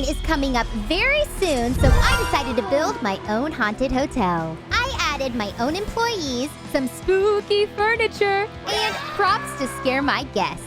Halloween is coming up very soon, so I decided to build my own haunted hotel. I added my own employees, some spooky furniture, and props to scare my guests.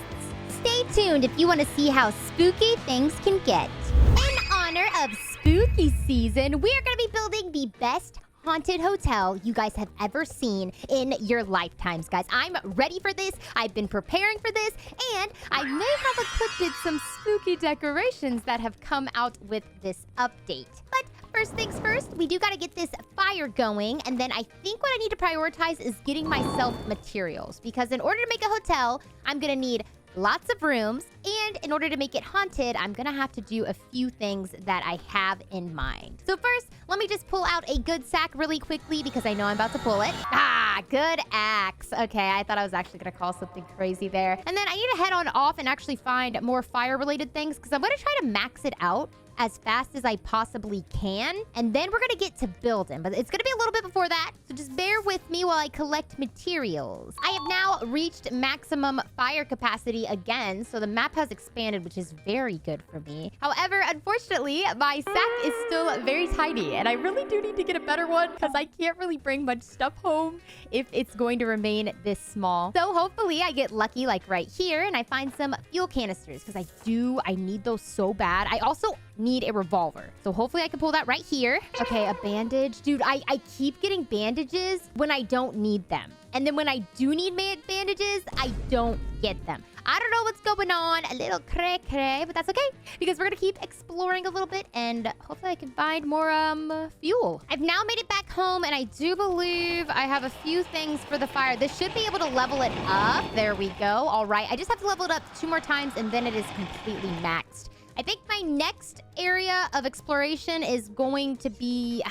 Stay tuned if you want to see how spooky things can get. In honor of spooky season, we are going to be building the best haunted hotel you guys have ever seen in your lifetimes, guys. I'm ready for this. I've been preparing for this, and I may have equipped some spooky decorations that have come out with this update. But first things first, we do gotta get this fire going, and then I think what I need to prioritize is getting myself materials, because in order to make a hotel, I'm gonna need lots of rooms, and in order to make it haunted, I'm gonna have to do a few things that I have in mind. So first, let me just pull out a good sack really quickly because I know I'm about to pull it. Ah, good axe. Okay, I thought I was actually gonna call something crazy there. And then I need to head on off and actually find more fire-related things because I'm gonna try to max it out as fast as I possibly can. And then we're gonna get to building, but it's gonna be a little bit before that. So just bear with me while I collect materials. I have now reached maximum fire capacity again, so the map has expanded, which is very good for me. However, unfortunately, my sack is still very tiny, and I really do need to get a better one because I can't really bring much stuff home if it's going to remain this small. So hopefully I get lucky like right here, and I find some fuel canisters because I need those so bad. I also need a revolver. So hopefully I can pull that right here. Okay, a bandage. Dude, I keep getting bandages when I don't need them. And then when I do need bandages, I don't get them. I don't know what's going on. A little cray-cray, but that's okay. Because we're going to keep exploring a little bit and hopefully I can find more fuel. I've now made it back home and I do believe I have a few things for the fire. This should be able to level it up. There we go. All right. I just have to level it up 2 more times and then it is completely maxed. I think my next area of exploration is going to be...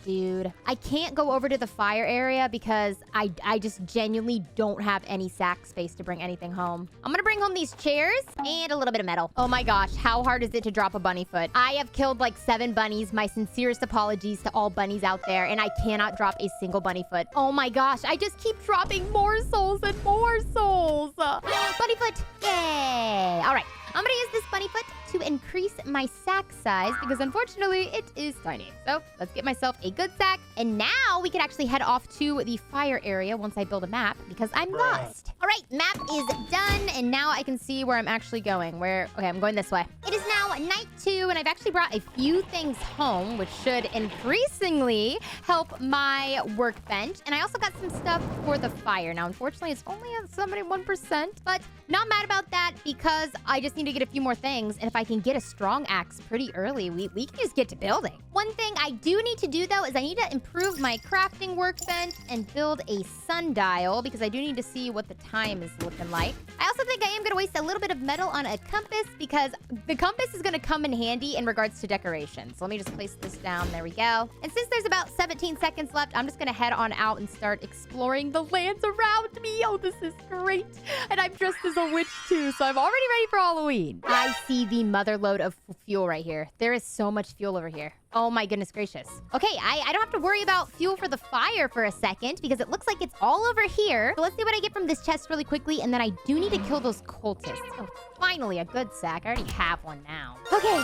dude. I can't go over to the fire area because I just genuinely don't have any sack space to bring anything home. I'm gonna bring home these chairs and a little bit of metal. Oh my gosh, how hard is it to drop a bunny foot? I have killed like 7 bunnies. My sincerest apologies to all bunnies out there, and I cannot drop a single bunny foot. Oh my gosh, I just keep dropping more souls and more souls. Bunny foot, yay. All right. I'm gonna use this bunny foot to increase my sack size because unfortunately it is tiny. So let's get myself a good sack. And now we can actually head off to the fire area once I build a map because I'm lost. All right, map is done. And now I can see where I'm actually going. Okay, I'm going this way. It is now night 2 and I've actually brought a few things home, which should increasingly help my workbench. And I also got some stuff for the fire. Now, unfortunately, it's only at 71%, but not mad about that because I just need to get a few more things, and if I can get a strong axe pretty early, we can just get to building. One thing I do need to do, though, is I need to improve my crafting workbench and build a sundial, because I do need to see what the time is looking like. I also think I am going to waste a little bit of metal on a compass, because the compass is going to come in handy in regards to decoration. So let me just place this down. There we go. And since there's about 17 seconds left, I'm just going to head on out and start exploring the lands around me. Oh, this is great. And I'm dressed as a witch, too, so I'm already ready for Halloween. I see the mother load of fuel right here. There is so much fuel over here. Oh my goodness gracious. Okay, I don't have to worry about fuel for the fire for a second because it looks like it's all over here. So let's see what I get from this chest really quickly, and then I do need to kill those cultists. Oh, finally a good sack. I already have one now. Okay.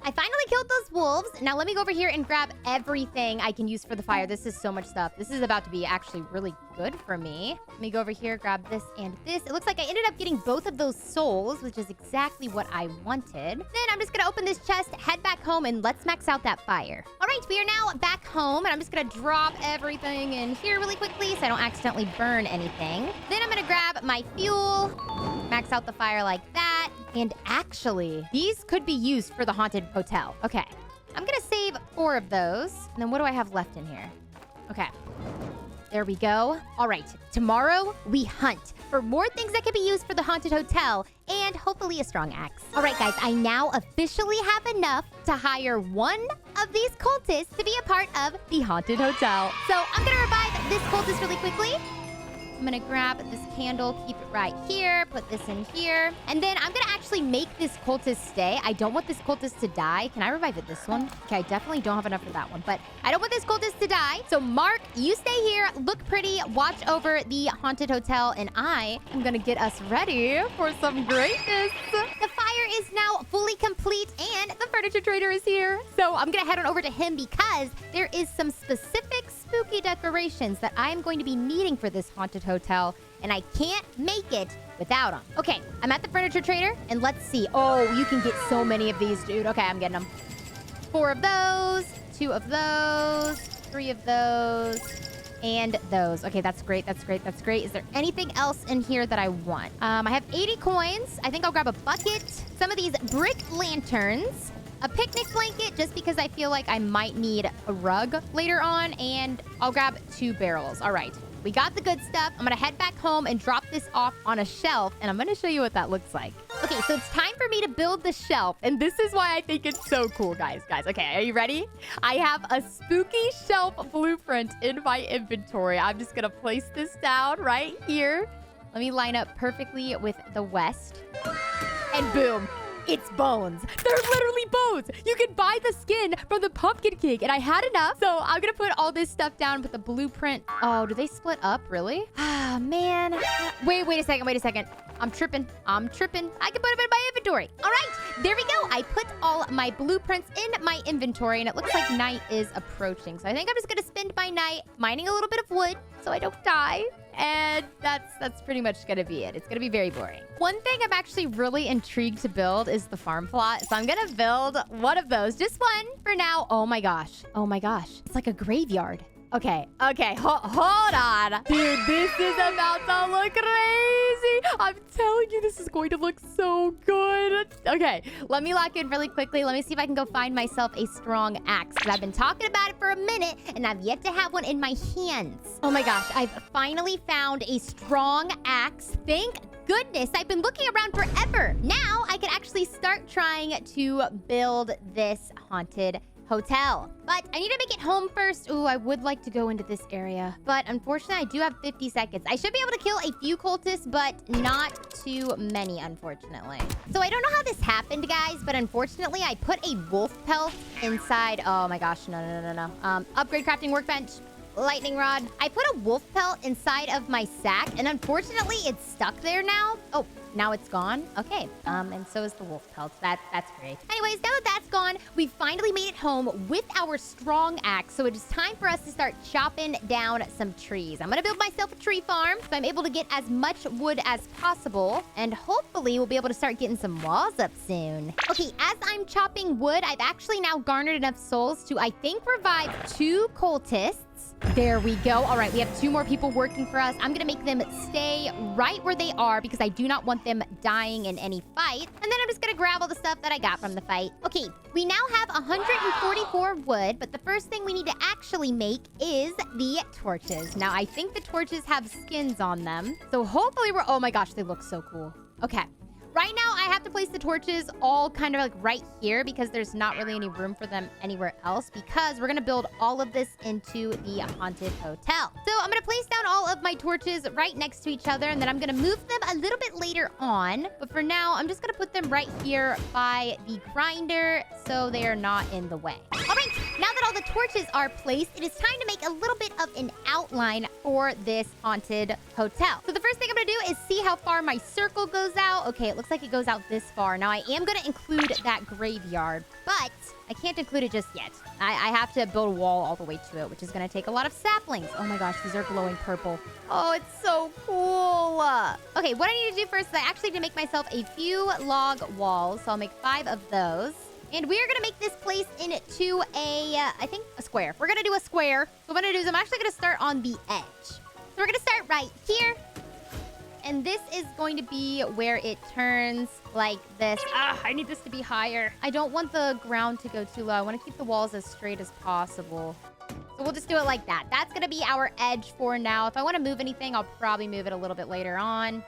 I finally killed those wolves. Now let me go over here and grab everything I can use for the fire. This is so much stuff. This is about to be actually really good for me. Let me go over here, grab this and this. It looks like I ended up getting both of those souls, which is exactly what I wanted. Then I'm just gonna open this chest, head back home, and let's max out that fire. All right, we are now back home, and I'm just gonna drop everything in here really quickly so I don't accidentally burn anything. Then I'm gonna grab my fuel, max out the fire like that. And actually, these could be used for the haunted hotel. Okay, I'm gonna save 4 of those. And then what do I have left in here? Okay, there we go. All right, tomorrow we hunt for more things that can be used for the haunted hotel and hopefully a strong axe. All right, guys, I now officially have enough to hire one of these cultists to be a part of the haunted hotel. So I'm gonna revive this cultist really quickly. I'm gonna grab this candle, keep it right here, put this in here. And then I'm gonna actually make this cultist stay. I don't want this cultist to die. Can I revive it this one? Okay, I definitely don't have enough for that one, but I don't want this cultist to die. So Mark, you stay here, look pretty, watch over the haunted hotel, and I am gonna get us ready for some greatness. The fire is now fully complete, and the furniture trader is here. So I'm gonna head on over to him because there is some specific spooky decorations that I'm going to be needing for this haunted hotel, and I can't make it without them. Okay, I'm at the furniture trader, and let's see. Oh, you can get so many of these, dude. Okay, I'm getting them. 4 of those, 2 of those, 3 of those, and those. Okay, that's great. That's great. That's great. Is there anything else in here that I want? I have 80 coins. I think I'll grab a bucket, some of these brick lanterns, a picnic blanket, just because I feel like I might need a rug later on, and I'll grab 2 barrels. All right, we got the good stuff. I'm gonna head back home and drop this off on a shelf, and I'm gonna show you what that looks like. Okay, so it's time for me to build the shelf, and this is why I think it's so cool, guys. Okay, are you ready? I have a spooky shelf blueprint in my inventory. I'm just gonna place this down right here. Let me line up perfectly with the west, and boom. It's bones. They're literally bones. You can buy the skin from the pumpkin cake, and I had enough. So I'm gonna put all this stuff down with the blueprint. Oh, do they split up? Really? Ah, man. Wait a second. I'm tripping. I can put them in my inventory. All right, there we go. I put all my blueprints in my inventory, and it looks like night is approaching. So I think I'm just gonna spend my night mining a little bit of wood so I don't die. And that's pretty much gonna be it. It's gonna be very boring. One thing I'm actually really intrigued to build is the farm plot. So I'm gonna build one of those. Just one for now. Oh my gosh. It's like a graveyard. Okay, hold on. Dude, this is about to look crazy. I'm telling you, this is going to look so good. Okay, let me lock in really quickly. Let me see if I can go find myself a strong axe, because I've been talking about it for a minute, and I've yet to have one in my hands. Oh my gosh, I've finally found a strong axe. Thank goodness. I've been looking around forever. Now I can actually start trying to build this haunted hotel. But I need to make it home first. Ooh, I would like to go into this area. But unfortunately, I do have 50 seconds. I should be able to kill a few cultists, but not too many, unfortunately. So I don't know how this happened, guys, but unfortunately, I put a wolf pelt inside. Oh my gosh, no. Upgrade crafting workbench. Lightning rod. I put a wolf pelt inside of my sack, and unfortunately, it's stuck there now. Oh, now it's gone? Okay. And so is the wolf pelt. That's great. Anyways, now that that's gone, we finally made it home with our strong axe. So it is time for us to start chopping down some trees. I'm gonna build myself a tree farm so I'm able to get as much wood as possible. And hopefully we'll be able to start getting some walls up soon. Okay, as I'm chopping wood, I've actually now garnered enough souls to, I think, revive 2 cultists. There we go. All right, we have 2 more people working for us. I'm gonna make them stay right where they are because I do not want them dying in any fight. And then I'm just gonna grab all the stuff that I got from the fight. Okay, we now have 144 wood, but the first thing we need to actually make is the torches. Now, I think the torches have skins on them. So hopefully we're... Oh my gosh, they look so cool. Okay. Right now, I have to place the torches all kind of like right here because there's not really any room for them anywhere else because we're going to build all of this into the haunted hotel. So I'm going to place down all of my torches right next to each other, and then I'm going to move them a little bit later on. But for now, I'm just going to put them right here by the grinder so they are not in the way. All right, now that all the torches are placed, it is time to make a little bit of an outline for this haunted hotel. So the first thing I'm going to do is see how far my circle goes out. Okay, it looks like it goes out this far. Now, I am going to include that graveyard, but I can't include it just yet. I have to build a wall all the way to it, which is going to take a lot of saplings. Oh my gosh, these are glowing purple. Oh, it's so cool. Okay, what I need to do first is I actually need to make myself a few log walls. So I'll make 5 of those. And we are going to make this place into I think a square. We're going to do a square. So what I'm going to do is I'm actually going to start on the edge. So we're going to start right here. And this is going to be where it turns like this. I need this to be higher. I don't want the ground to go too low. I want to keep the walls as straight as possible. So we'll just do it like that. That's going to be our edge for now. If I want to move anything, I'll probably move it a little bit later on.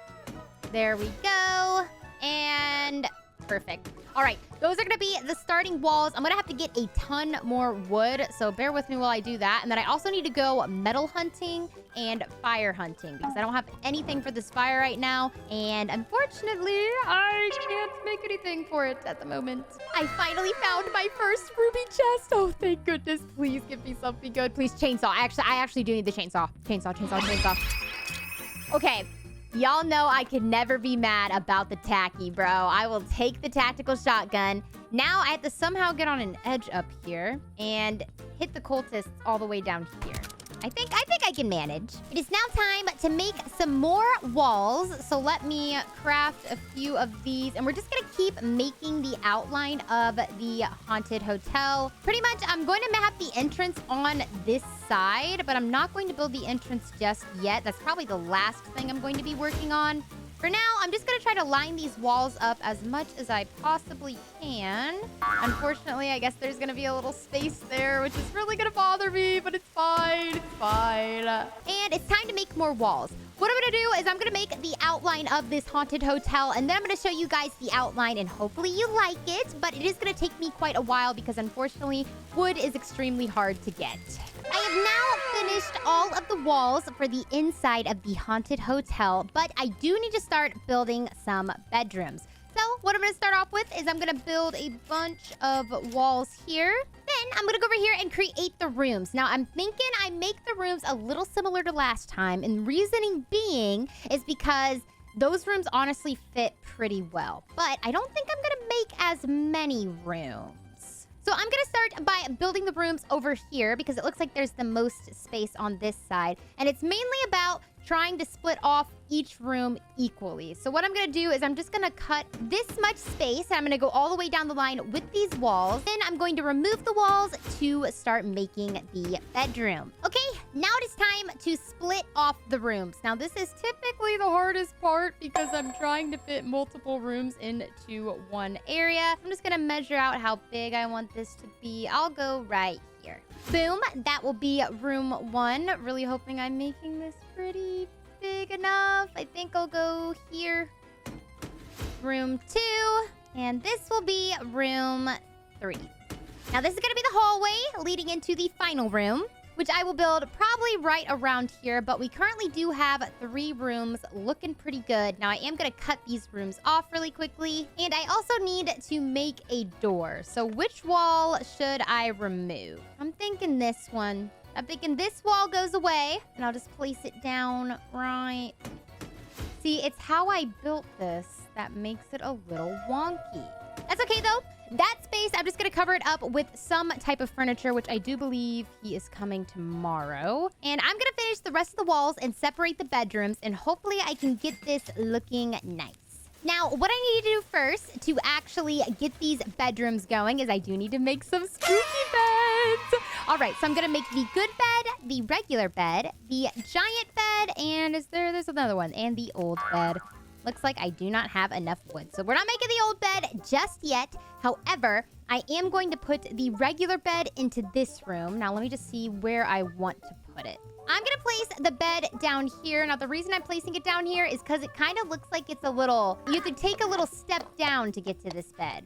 There we go. And Perfect. All right, those are gonna be the starting walls. I'm gonna have to get a ton more wood, so bear with me while I do that. And then I also need to go metal hunting and fire hunting because I don't have anything for this fire right now. And unfortunately, I can't make anything for it at the moment. I finally found my first ruby chest. Oh, thank goodness. Please give me something good. Please, chainsaw. I actually do need the chainsaw. Chainsaw. Okay. Y'all know I could never be mad about the tacky, bro. I will take the tactical shotgun. Now I have to somehow get on an edge up here and hit the cultists all the way down here. I think I can manage. It is now time to make some more walls. So let me craft a few of these. And we're just gonna keep making the outline of the haunted hotel. Pretty much, I'm going to have the entrance on this side, but I'm not going to build the entrance just yet. That's probably the last thing I'm going to be working on. For now, I'm just gonna try to line these walls up as much as I possibly can. Unfortunately, I guess there's gonna be a little space there, which is really gonna bother me, but it's fine. It's fine. And it's time to make more walls. What I'm gonna do is I'm gonna make the outline of this haunted hotel, and then I'm gonna show you guys the outline, and hopefully you like it, but it is gonna take me quite a while because unfortunately, wood is extremely hard to get. I have now finished all of the walls for the inside of the haunted hotel, but I do need to start building some bedrooms. So what I'm going to start off with is I'm going to build a bunch of walls here. Then I'm going to go over here and create the rooms. Now, I'm thinking I make the rooms a little similar to last time, and reasoning being is because those rooms honestly fit pretty well. But I don't think I'm going to make as many rooms. So I'm going to start by building the rooms over here because it looks like there's the most space on this side. And it's mainly about trying to split off each room equally. So what I'm going to do is I'm just going to cut this much space. And I'm going to go all the way down the line with these walls. Then I'm going to remove the walls to start making the bedroom. Okay, now it is time to split off the rooms. Now this is typically the hardest part because I'm trying to fit multiple rooms into one area. I'm just going to measure out how big I want this to be. I'll go right here. Boom, that will be room 1. Really hoping I'm making this pretty big enough. I think I'll go here. Room 2. And this will be room 3. Now this is going to be the hallway leading into the final room, which I will build probably right around here, but we currently do have 3 rooms looking pretty good. Now I am going to cut these rooms off really quickly, and I also need to make a door. So which wall should I remove? I'm thinking this one. I'm thinking this wall goes away, and I'll just place it down right. See, it's how I built this that makes it a little wonky. That's okay, though. That space, I'm just going to cover it up with some type of furniture, which I do believe he is coming tomorrow. And I'm going to finish the rest of the walls and separate the bedrooms, and hopefully I can get this looking nice. Now, what I need to do first to actually get these bedrooms going is I do need to make some spooky beds. All right, so I'm going to make the good bed, the regular bed, the giant bed, and there's another one, and the old bed. Looks like I do not have enough wood. So we're not making the old bed just yet. However, I am going to put the regular bed into this room. Now, let me just see where I want to put it. I'm going to place the bed down here. Now, the reason I'm placing it down here is because it kind of looks like it's a little... You have to take a little step down to get to this bed.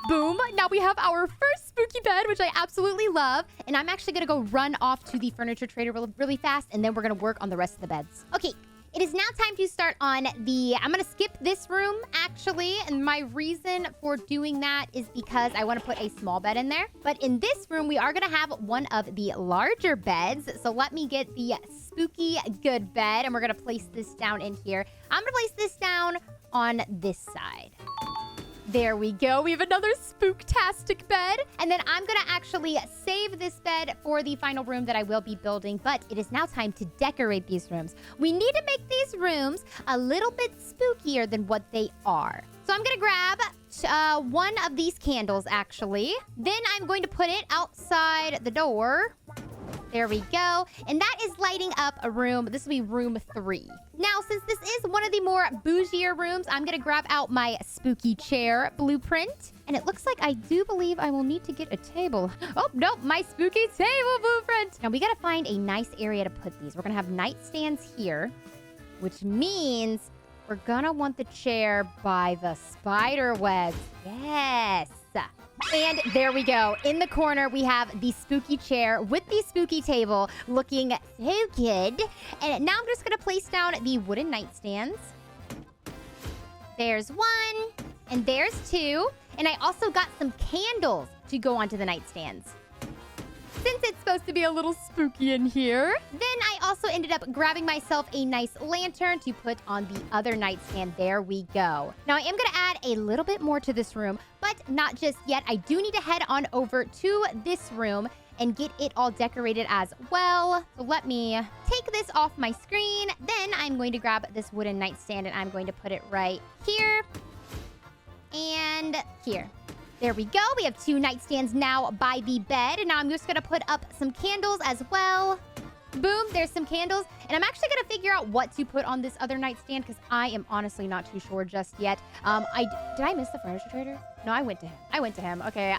Boom. Now we have our first spooky bed, which I absolutely love. And I'm actually going to go run off to the furniture trader really fast, and then we're going to work on the rest of the beds. Okay. It is now time to start on I'm going to skip this room, actually. And my reason for doing that is because I want to put a small bed in there. But in this room, we are going to have one of the larger beds. So let me get the spooky good bed. And we're going to place this down in here. I'm going to place this down on this side. There we go. We have another spooktastic bed. And then I'm going to actually save this bed for the final room that I will be building. But it is now time to decorate these rooms. We need to make these rooms a little bit spookier than what they are. So I'm going to grab one of these candles, actually. Then I'm going to put it outside the door. There we go. And that is lighting up a room. This will be room 3. Now, since this is one of the more bougier rooms, I'm going to grab out my spooky chair blueprint. And it looks like I do believe I will need to get a table. Oh, nope, my spooky table blueprint. Now, we got to find a nice area to put these. We're going to have nightstands here, which means we're gonna want the chair by the spider webs. Yes. And there we go. In the corner, we have the spooky chair with the spooky table looking so good. And now I'm just going to place down the wooden nightstands. There's one. And there's two. And I also got some candles to go onto the nightstands. Since it's supposed to be a little spooky in here. Then I also ended up grabbing myself a nice lantern to put on the other nightstand. There we go. Now I am going to add a little bit more to this room, but not just yet. I do need to head on over to this room and get it all decorated as well. So let me take this off my screen. Then I'm going to grab this wooden nightstand and I'm going to put it right here and here. There we go. We have two nightstands now by the bed. And now I'm just going to put up some candles as well. Boom, there's some candles. And I'm actually going to figure out what to put on this other nightstand because I am honestly not too sure just yet. Did I miss the furniture trader? No, I went to him. Okay,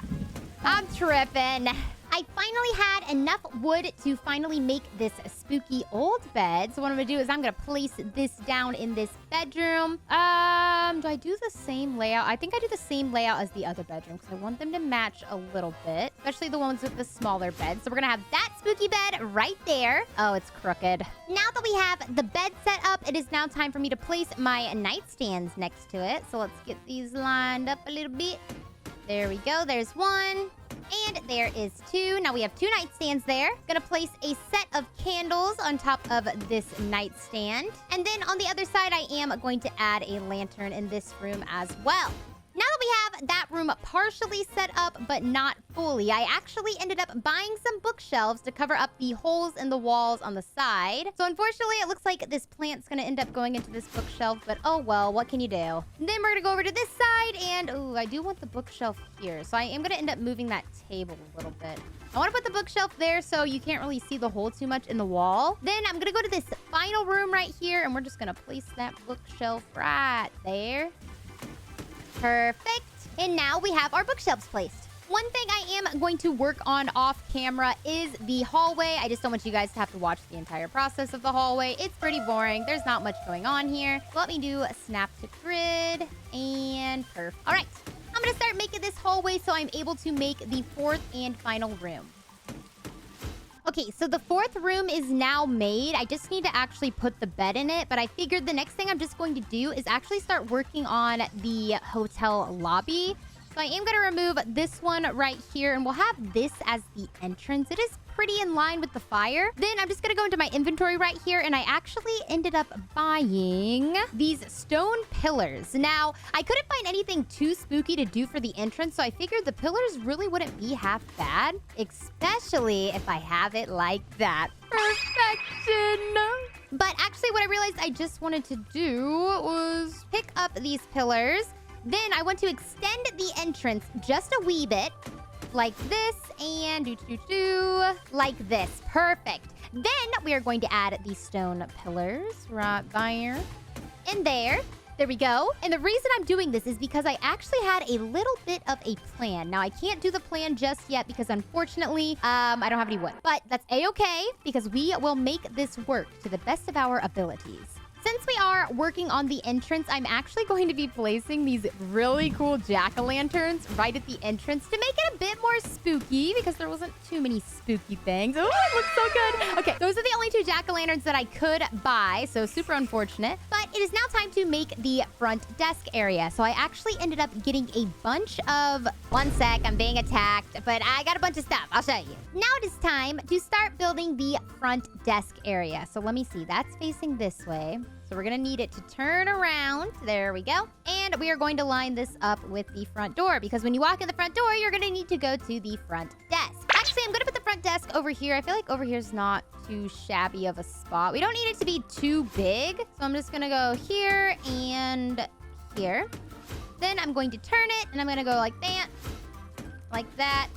I'm tripping. I finally had enough wood to finally make this spooky old bed. So what I'm going to do is I'm going to place this down in this bedroom. Do I do the same layout? I think I do the same layout as the other bedroom because I want them to match a little bit, especially the ones with the smaller beds. So we're going to have that spooky bed right there. Oh, it's crooked. Now that we have the bed set up, it is now time for me to place my nightstands next to it. So let's get these lined up a little bit. There we go. There's one. And there is two. Now we have two nightstands there. Gonna place a set of candles on top of this nightstand. And then on the other side, I am going to add a lantern in this room as well. Now that we have that room partially set up, but not fully, I actually ended up buying some bookshelves to cover up the holes in the walls on the side. So unfortunately, it looks like this plant's going to end up going into this bookshelf, but oh well, what can you do? And then we're going to go over to this side, and ooh, I do want the bookshelf here. So I am going to end up moving that table a little bit. I want to put the bookshelf there so you can't really see the hole too much in the wall. Then I'm going to go to this final room right here, and we're just going to place that bookshelf right there. Perfect. And now we have our bookshelves placed. One thing I am going to work on off camera is the hallway. I just don't want you guys to have to watch the entire process of the hallway. It's pretty boring. There's not much going on here. Let me do a snap to grid and perf. All right. I'm going to start making this hallway so I'm able to make the fourth and final room. Okay, so the fourth room is now made. I just need to actually put the bed in it, but I figured the next thing I'm just going to do is actually start working on the hotel lobby. So I am going to remove this one right here, and we'll have this as the entrance. It is pretty in line with the fire. Then I'm just going to go into my inventory right here, and I actually ended up buying these stone pillars. Now, I couldn't find anything too spooky to do for the entrance, so I figured the pillars really wouldn't be half bad, especially if I have it like that. Perfection! But actually, what I realized I just wanted to do was pick up these pillars. Then I want to extend the entrance just a wee bit, like this, and like this. Perfect. Then we are going to add these stone pillars right there and there. There we go. And the reason I'm doing this is because I actually had a little bit of a plan. Now, I can't do the plan just yet because unfortunately, I don't have any wood. But that's a-okay because we will make this work to the best of our abilities. Since we are working on the entrance, I'm actually going to be placing these really cool jack-o'-lanterns right at the entrance to make it a bit more spooky because there wasn't too many spooky things. Oh, it looks so good. Okay, those are the only two jack-o'-lanterns that I could buy, so super unfortunate. But it is now time to make the front desk area. So I actually ended up getting a bunch of... One sec, I'm being attacked, but I got a bunch of stuff. I'll show you. Now it is time to start building the front desk area. So let me see. That's facing this way. So we're going to need it to turn around. There we go. And we are going to line this up with the front door because when you walk in the front door, you're going to need to go to the front desk. Actually, I'm going to put the front desk over here. I feel like over here is not too shabby of a spot. We don't need it to be too big. So I'm just going to go here and here. Then I'm going to turn it and I'm going to go like that,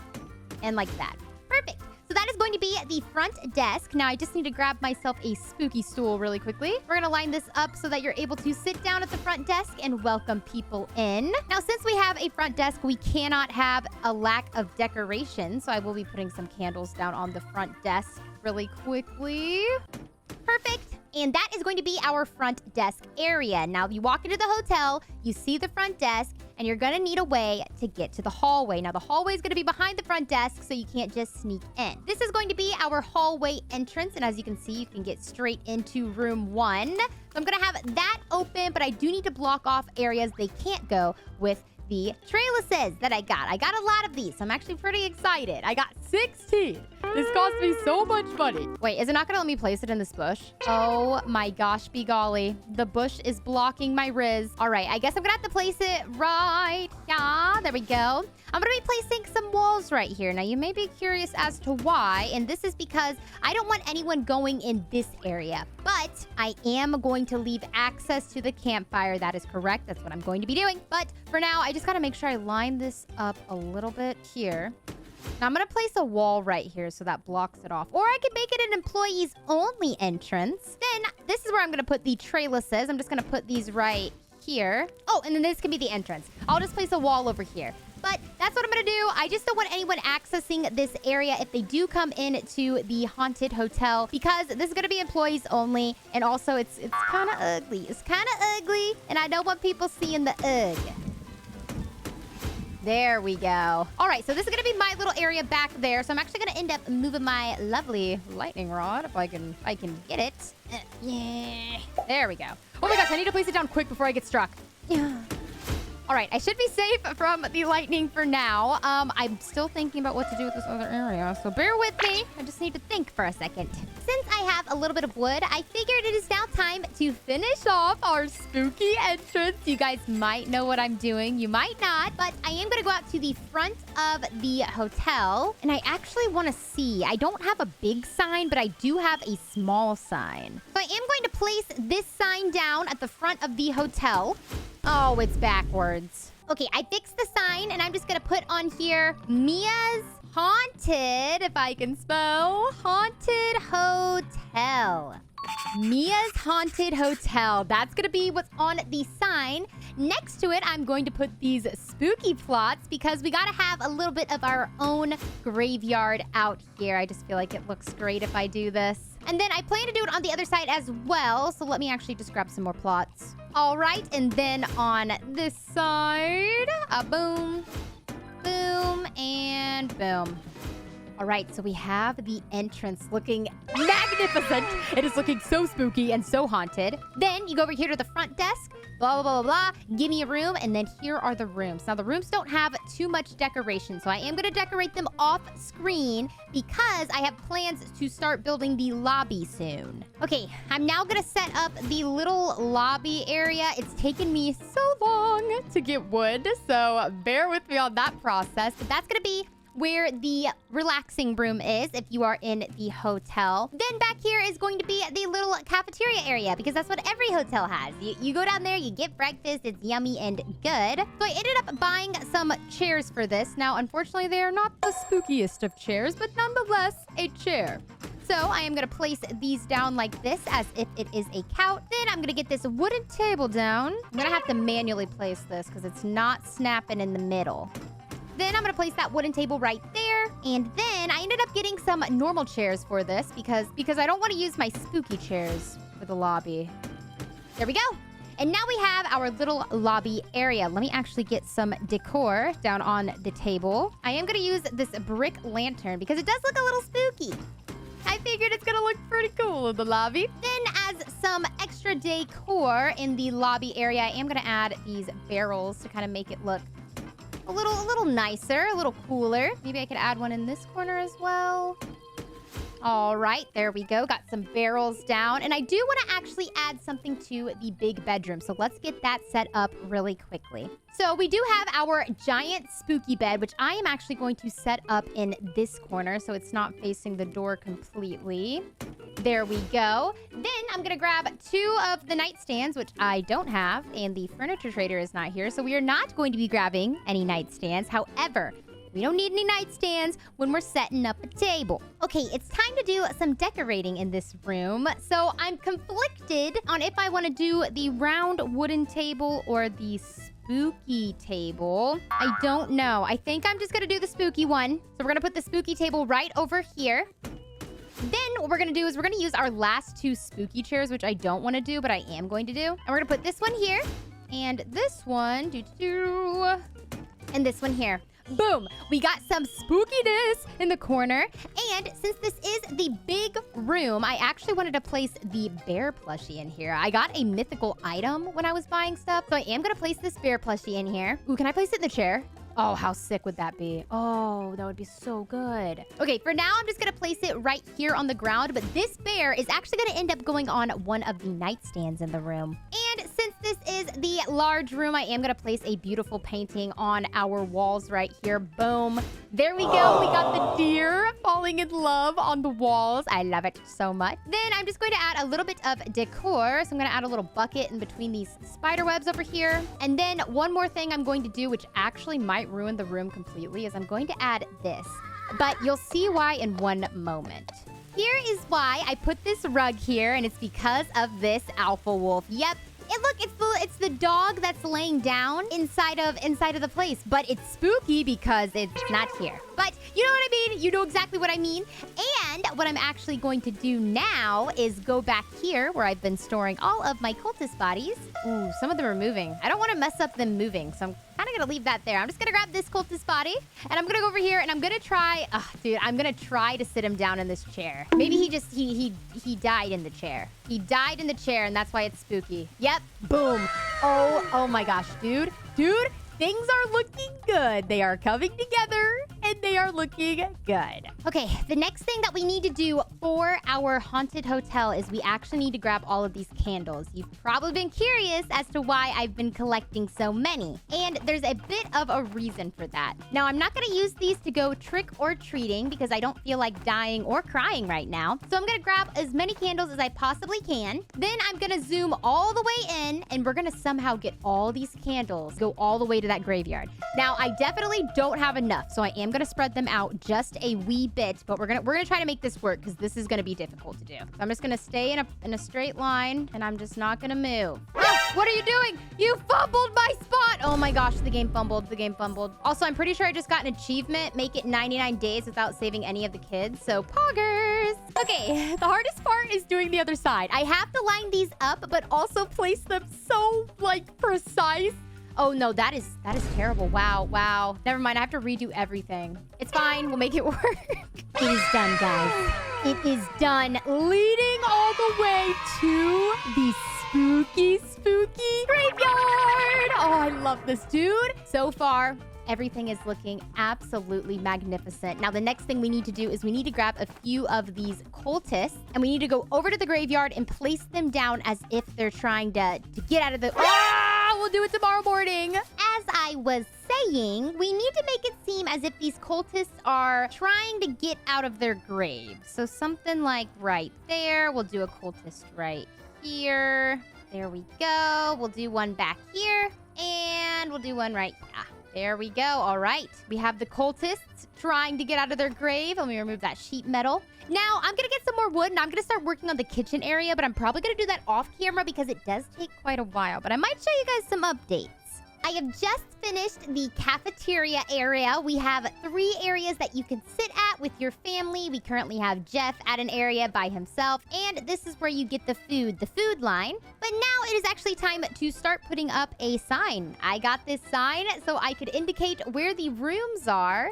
and like that. Perfect. So that is going to be the front desk. Now, I just need to grab myself a spooky stool really quickly. We're going to line this up so that you're able to sit down at the front desk and welcome people in. Now, since we have a front desk, we cannot have a lack of decoration. So I will be putting some candles down on the front desk really quickly. Perfect. And that is going to be our front desk area. Now, you walk into the hotel, you see the front desk, and you're gonna need a way to get to the hallway. Now, the hallway is gonna be behind the front desk, so you can't just sneak in. This is going to be our hallway entrance, and as you can see, you can get straight into room 1. So I'm gonna have that open, but I do need to block off areas they can't go with the trellises that I got. I got a lot of these, so I'm actually pretty excited. I got 16. This cost me so much money. Wait, is it not gonna let me place it in this bush? Oh my gosh, be golly. The bush is blocking my riz. All right, I guess I'm gonna have to place it right. Yeah, there we go. I'm gonna be placing some walls right here. Now, you may be curious as to why, and this is because I don't want anyone going in this area, but I am going to leave access to the campfire. That is correct. That's what I'm going to be doing. But for now, I just gotta make sure I line this up a little bit here. Now, I'm gonna place a wall right here so that blocks it off. Or I could make it an employees-only entrance. Then, this is where I'm gonna put the trellises. I'm just gonna put these right here. Oh, and then this can be the entrance. I'll just place a wall over here. But that's what I'm gonna do. I just don't want anyone accessing this area if they do come into the haunted hotel, because this is gonna be employees only, and also it's kind of ugly. It's kind of ugly, and I don't want people seeing the ugh. There we go. All right, so this is gonna be my little area back there. So I'm actually gonna end up moving my lovely lightning rod if I can get it. Yeah. There we go. Oh my gosh, I need to place it down quick before I get struck. Yeah. All right, I should be safe from the lightning for now. I'm still thinking about what to do with this other area, so bear with me. I just need to think for a second. Since I have a little bit of wood, I figured it is now time to finish off our spooky entrance. You guys might know what I'm doing. You might not, but I am going to go out to the front of the hotel, and I actually want to see. I don't have a big sign, but I do have a small sign. So I am going to place this sign down at the front of the hotel. Oh, it's backwards. Okay, I fixed the sign, and I'm just gonna put on here Mia's Haunted, if I can spell, Haunted Hotel. Mia's Haunted Hotel. That's gonna be what's on the sign. Next to it, I'm going to put these spooky plots because we gotta have a little bit of our own graveyard out here. I just feel like it looks great if I do this. And then I plan to do it on the other side as well. So let me actually just grab some more plots. All right, and then on this side, boom, boom, and boom. All right, so we have the entrance looking magnificent. It is looking so spooky and so haunted. Then you go over here to the front desk, blah, blah, blah, blah, blah. Give me a room, and then here are the rooms. Now, the rooms don't have too much decoration, so I am going to decorate them off screen because I have plans to start building the lobby soon. Okay, I'm now going to set up the little lobby area. It's taken me so long to get wood, so bear with me on that process. But that's going to be where the relaxing room is if you are in the hotel. Then back here is going to be the little cafeteria area because that's what every hotel has. You go down there, you get breakfast, it's yummy and good. So I ended up buying some chairs for this. Now, unfortunately, they are not the spookiest of chairs, but nonetheless, a chair. So I am going to place these down like this as if it is a couch. Then I'm going to get this wooden table down. I'm going to have to manually place this because it's not snapping in the middle. Then I'm going to place that wooden table right there. And then I ended up getting some normal chairs for this because I don't want to use my spooky chairs for the lobby. There we go. And now we have our little lobby area. Let me actually get some decor down on the table. I am going to use this brick lantern because it does look a little spooky. I figured it's going to look pretty cool in the lobby. Then as some extra decor in the lobby area, I am going to add these barrels to kind of make it look a little nicer, a little cooler. Maybe I could add one in this corner as well. All right, there we go. Got some barrels down. And I do want to actually add something to the big bedroom. So let's get that set up really quickly. So we do have our giant spooky bed, which I am actually going to set up in this corner so it's not facing the door completely. There we go. Then I'm going to grab 2 of the nightstands, which I don't have, and the furniture trader is not here. So we are not going to be grabbing any nightstands. However, we don't need any nightstands when we're setting up a table. Okay, it's time to do some decorating in this room. So I'm conflicted on if I want to do the round wooden table or the spooky table. I don't know. I think I'm just going to do the spooky one. So we're going to put the spooky table right over here. Then what we're gonna do is we're gonna use our last 2 spooky chairs, which I don't want to do, but I am going to do. And we're gonna put this one here, and this one, and this one here. Boom! We got some spookiness in the corner. And since this is the big room, I actually wanted to place the bear plushie in here. I got a mythical item when I was buying stuff, so I am gonna place this bear plushie in here. Ooh, can I place it in the chair? Oh, how sick would that be? Oh, that would be so good. Okay, for now, I'm just gonna place it right here on the ground, but this bear is actually gonna end up going on one of the nightstands in the room. And since this is the large room, I am gonna place a beautiful painting on our walls right here. Boom. There we go. We got the deer falling in love on the walls. I love it so much. Then I'm just going to add a little bit of decor. So I'm gonna add a little bucket in between these spider webs over here. And then one more thing I'm going to do, which actually might ruin the room completely, is I'm going to add this. But you'll see why in one moment. Here is why I put this rug here, and it's because of this alpha wolf. Yep. And look, it's the dog that's laying down inside of the place. But it's spooky because it's not here. But you know what I mean? You know exactly what I mean. And what I'm actually going to do now is go back here where I've been storing all of my cultist bodies. Ooh, some of them are moving. I don't want to mess up them moving, so I'm kind of going to leave that there. I'm just going to grab this cultist body, and I'm going to go over here, and I'm going to try... dude, I'm going to try to sit him down in this chair. Maybe he died in the chair. He died in the chair, and that's why it's spooky. Yep. Boom. Oh my gosh, dude. Dude, things are looking good. They are coming together, and they are looking good. Okay, the next thing that we need to do for our haunted hotel is we actually need to grab all of these candles. You've probably been curious as to why I've been collecting so many, and there's a bit of a reason for that. Now, I'm not going to use these to go trick or treating because I don't feel like dying or crying right now. So I'm going to grab as many candles as I possibly can. Then I'm going to zoom all the way in, and we're going to somehow get all these candles, go all the way to that graveyard. Now, I definitely don't have enough, so I am going to spread them out just a wee bit, but we're gonna try to make this work because this is gonna be difficult to do. So I'm just gonna stay in a straight line, and I'm just not gonna move. Ah, what are you doing? You fumbled my spot! Oh my gosh, the game fumbled. The game fumbled. Also, I'm pretty sure I just got an achievement, make it 99 days without saving any of the kids, so poggers! Okay, the hardest part is doing the other side. I have to line these up, but also place them so, like, precise. Oh, no, that is terrible. Wow. Never mind. I have to redo everything. It's fine. We'll make it work. It is done, guys. It is done. Leading all the way to the spooky graveyard. Oh, I love this, dude. So far, everything is looking absolutely magnificent. Now, the next thing we need to do is we need to grab a few of these cultists, and we need to go over to the graveyard and place them down as if they're trying to get out of the... We'll do it tomorrow morning. As I was saying, we need to make it seem as if these cultists are trying to get out of their graves. So something like right there. We'll do a cultist right here. There we go. We'll do one back here. And we'll do one right here. There we go. All right. We have the cultists trying to get out of their grave. Let me remove that sheet metal. Now, I'm going to get some more wood, and I'm going to start working on the kitchen area, but I'm probably going to do that off camera because it does take quite a while. But I might show you guys some updates. I have just finished the cafeteria area. We have 3 areas that you can sit at with your family. We currently have Jeff at an area by himself, and this is where you get the food line. But now it is actually time to start putting up a sign. I got this sign so I could indicate where the rooms are.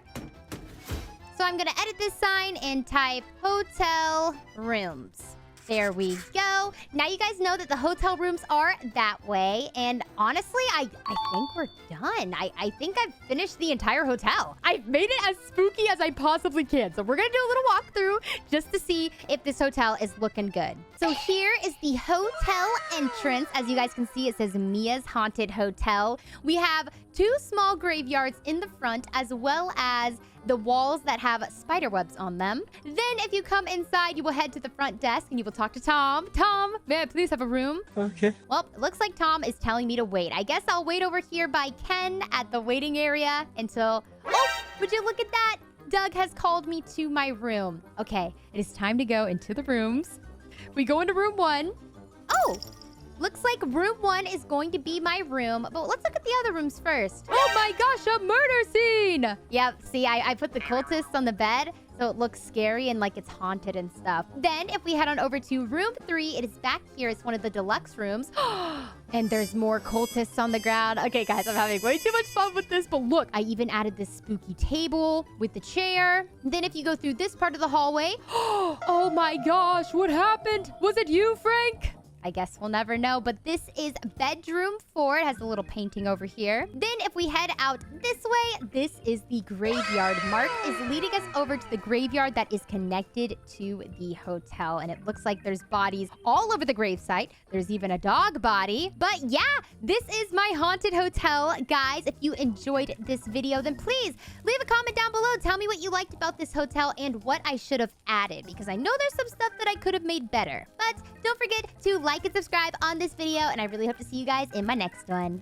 So I'm gonna edit this sign and type hotel rooms. There we go. Now you guys know that the hotel rooms are that way. And honestly, I think we're done. I think I've finished the entire hotel. I've made it as spooky as I possibly can. So we're going to do a little walkthrough just to see if this hotel is looking good. So here is the hotel entrance. As you guys can see, it says Mia's Haunted Hotel. We have 2 small graveyards in the front, as well as the walls that have spider webs on them. Then if you come inside, you will head to the front desk and you will talk to Tom. Tom, may I please have a room? Okay. Well, it looks like Tom is telling me to wait. I guess I'll wait over here by Ken at the waiting area until... Oh, would you look at that? Doug has called me to my room. Okay, it is time to go into the rooms. We go into room 1. Oh, Looks like room 1 is going to be my room, but let's look at the other rooms first. Oh my gosh, a murder scene! Yep, see, I put the cultists on the bed, so it looks scary and like it's haunted and stuff. Then, if we head on over to room 3, it is back here. It's one of the deluxe rooms. And there's more cultists on the ground. Okay, guys, I'm having way too much fun with this, but look, I even added this spooky table with the chair. Then if you go through this part of the hallway... Oh my gosh, what happened? Was it you, Frank? I guess we'll never know, but this is bedroom 4. It has a little painting over here. Then if we head out this way, this is the graveyard. Mark is leading us over to the graveyard that is connected to the hotel. And it looks like there's bodies all over the gravesite. There's even a dog body. But yeah, this is my haunted hotel. Guys, if you enjoyed this video, then please leave a comment down below. Tell me what you liked about this hotel and what I should have added, because I know there's some stuff that I could have made better. But don't forget to like and subscribe on this video, and I really hope to see you guys in my next one.